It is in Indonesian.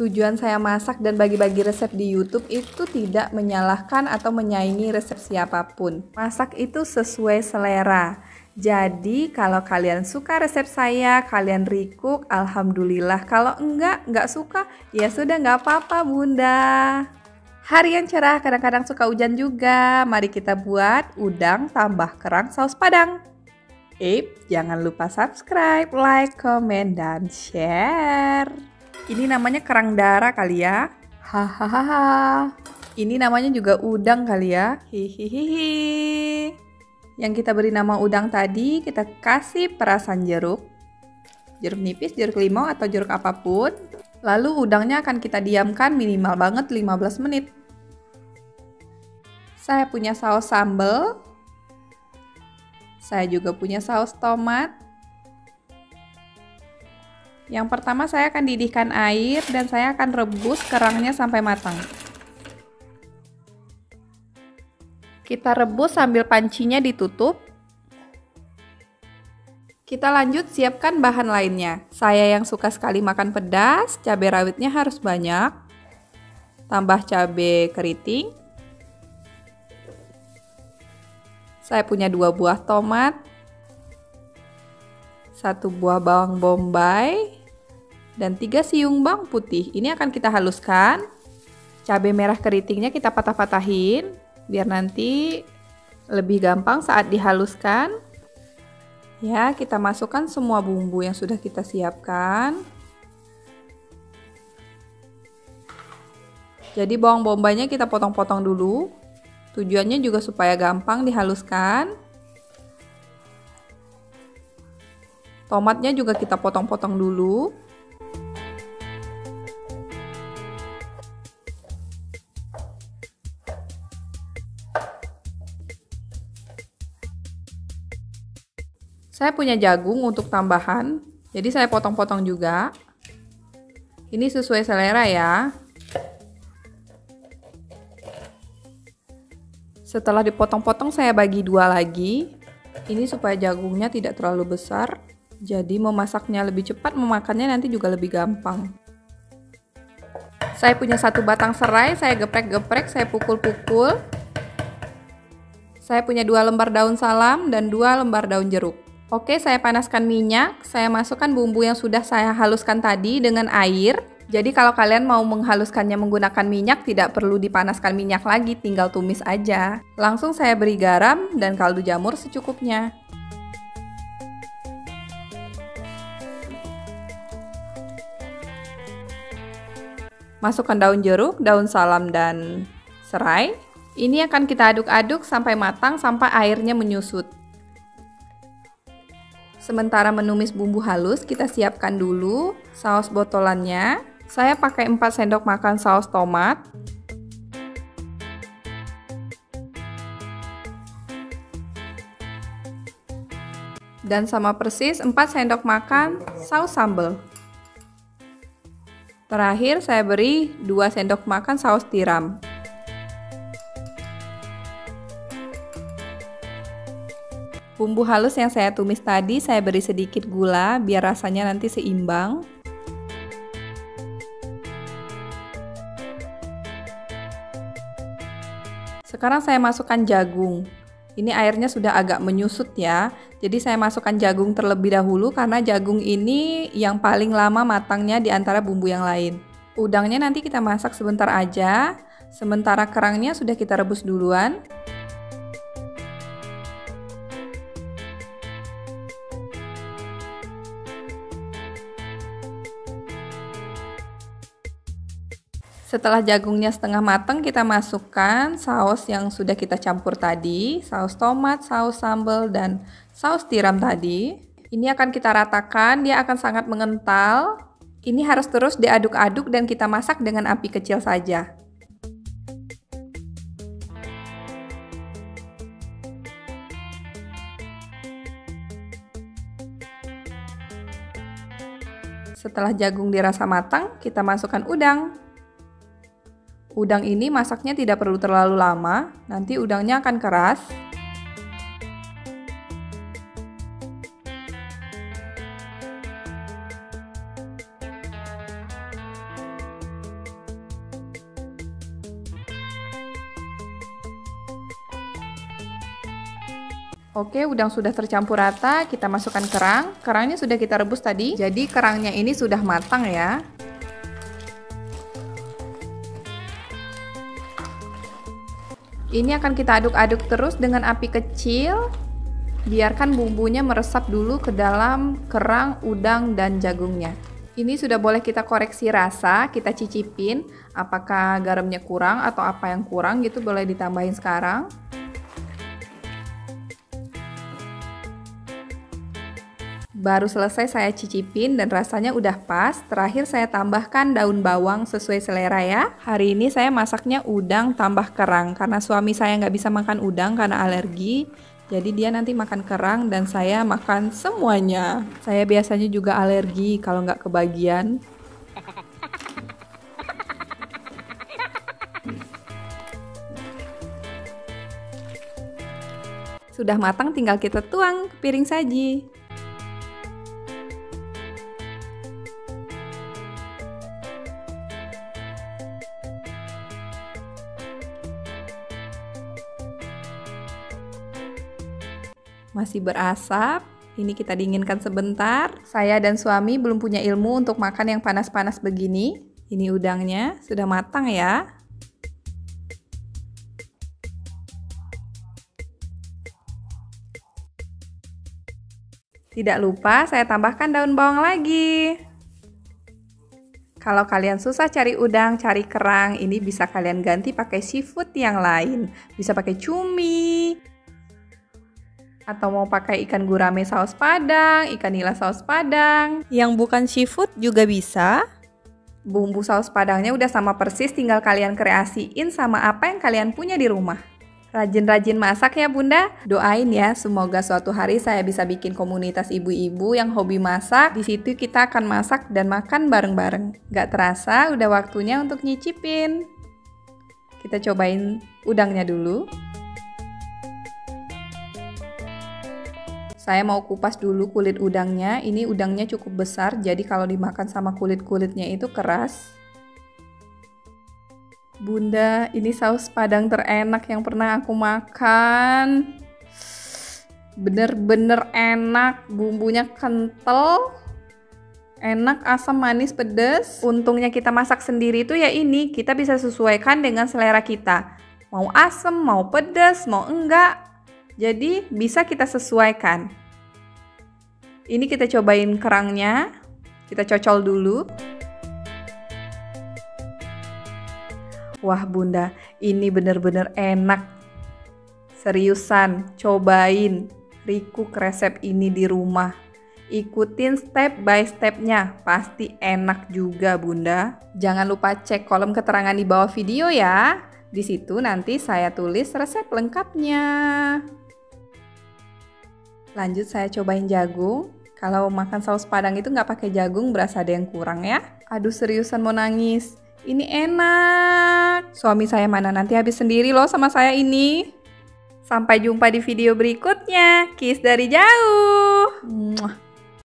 Tujuan saya masak dan bagi-bagi resep di YouTube itu tidak menyalahkan atau menyaingi resep siapapun. Masak itu sesuai selera. Jadi kalau kalian suka resep saya, kalian recook, alhamdulillah. Kalau enggak suka, ya sudah nggak apa-apa bunda. Hari yang cerah kadang-kadang suka hujan juga. Mari kita buat udang tambah kerang saus Padang. Jangan lupa subscribe, like, komen, dan share. Ini namanya kerang darah kali ya. Hahaha. Ini namanya juga udang kali ya. Hihihihi. Yang kita beri nama udang tadi, kita kasih perasan jeruk. Jeruk nipis, jeruk limau, atau jeruk apapun. Lalu udangnya akan kita diamkan minimal banget 15 menit. Saya punya saus sambal. Saya juga punya saus tomat. Yang pertama saya akan didihkan air dan saya akan rebus kerangnya sampai matang. Kita rebus sambil pancinya ditutup. Kita lanjut siapkan bahan lainnya. Saya yang suka sekali makan pedas, cabai rawitnya harus banyak. Tambah cabai keriting. Saya punya 2 buah tomat. 1 buah bawang bombay. Dan 3 siung bawang putih. Ini akan kita haluskan. Cabai merah keritingnya kita patah-patahin biar nanti lebih gampang saat dihaluskan. Ya, kita masukkan semua bumbu yang sudah kita siapkan. Jadi bawang bombaynya kita potong-potong dulu. Tujuannya juga supaya gampang dihaluskan. Tomatnya juga kita potong-potong dulu. Saya punya jagung untuk tambahan, jadi saya potong-potong juga. Ini sesuai selera ya. Setelah dipotong-potong saya bagi 2 lagi. Ini supaya jagungnya tidak terlalu besar, jadi memasaknya lebih cepat, memakannya nanti juga lebih gampang. Saya punya 1 batang serai, saya geprek-geprek, saya pukul-pukul. Saya punya 2 lembar daun salam dan 2 lembar daun jeruk. Oke, saya panaskan minyak, saya masukkan bumbu yang sudah saya haluskan tadi dengan air. Jadi kalau kalian mau menghaluskannya menggunakan minyak, tidak perlu dipanaskan minyak lagi, tinggal tumis aja. Langsung saya beri garam dan kaldu jamur secukupnya. Masukkan daun jeruk, daun salam, dan serai. Ini akan kita aduk-aduk sampai matang, sampai airnya menyusut. Sementara menumis bumbu halus, kita siapkan dulu saus botolannya. Saya pakai 4 sendok makan saus tomat. Dan sama persis 4 sendok makan saus sambal. Terakhir saya beri 2 sendok makan saus tiram. Bumbu halus yang saya tumis tadi saya beri sedikit gula biar rasanya nanti seimbang. Sekarang saya masukkan jagung. Ini airnya sudah agak menyusut ya. Jadi saya masukkan jagung terlebih dahulu karena jagung ini yang paling lama matangnya di antara bumbu yang lain. Udangnya nanti kita masak sebentar aja. Sementara kerangnya sudah kita rebus duluan. Setelah jagungnya setengah matang, kita masukkan saus yang sudah kita campur tadi, saus tomat, saus sambal, dan saus tiram tadi. Ini akan kita ratakan, dia akan sangat mengental. Ini harus terus diaduk-aduk dan kita masak dengan api kecil saja. Setelah jagung dirasa matang, kita masukkan udang. Udang ini masaknya tidak perlu terlalu lama, nanti udangnya akan keras. Oke, udang sudah tercampur rata, kita masukkan kerang. Kerangnya sudah kita rebus tadi, jadi kerangnya ini sudah matang ya. Ini akan kita aduk-aduk terus dengan api kecil. Biarkan bumbunya meresap dulu ke dalam kerang, udang, dan jagungnya. Ini sudah boleh kita koreksi rasa, kita cicipin apakah garamnya kurang atau apa yang kurang gitu, boleh ditambahin sekarang. Baru selesai saya cicipin dan rasanya udah pas. Terakhir saya tambahkan daun bawang sesuai selera ya. Hari ini saya masaknya udang tambah kerang karena suami saya nggak bisa makan udang karena alergi. Jadi dia nanti makan kerang dan saya makan semuanya. Saya biasanya juga alergi kalau nggak kebagian. Sudah matang tinggal kita tuang ke piring saji. Masih berasap, ini kita dinginkan sebentar. Saya dan suami belum punya ilmu untuk makan yang panas-panas begini. Ini udangnya sudah matang ya. Tidak lupa saya tambahkan daun bawang lagi. Kalau kalian susah cari udang, cari kerang, ini bisa kalian ganti pakai seafood yang lain. Bisa pakai cumi, atau mau pakai ikan gurame saus padang, ikan nila saus padang. Yang bukan seafood juga bisa. Bumbu saus padangnya udah sama persis, tinggal kalian kreasiin sama apa yang kalian punya di rumah. Rajin-rajin masak ya Bunda. Doain ya, semoga suatu hari saya bisa bikin komunitas ibu-ibu yang hobi masak. Di situ kita akan masak dan makan bareng-bareng. Gak terasa udah waktunya untuk nyicipin. Kita cobain udangnya dulu. Saya mau kupas dulu kulit udangnya. Ini udangnya cukup besar, jadi kalau dimakan sama kulit-kulitnya itu keras. Bunda, ini saus padang terenak yang pernah aku makan. Bener-bener enak, bumbunya kental. Enak, asam, manis, pedas. Untungnya kita masak sendiri itu ya ini, kita bisa sesuaikan dengan selera kita. Mau asam, mau pedas, mau enggak. Jadi bisa kita sesuaikan. Ini kita cobain kerangnya. Kita cocol dulu. Wah Bunda, ini bener-bener enak. Seriusan, cobain recook resep ini di rumah. Ikutin step by stepnya, pasti enak juga Bunda. Jangan lupa cek kolom keterangan di bawah video ya. Di situ nanti saya tulis resep lengkapnya. Lanjut saya cobain jagung. Kalau makan saus padang itu nggak pakai jagung berasa ada yang kurang ya. Aduh seriusan mau nangis. Ini enak. Suami saya mana nanti habis sendiri loh sama saya ini. Sampai jumpa di video berikutnya. Kiss dari jauh. Muah.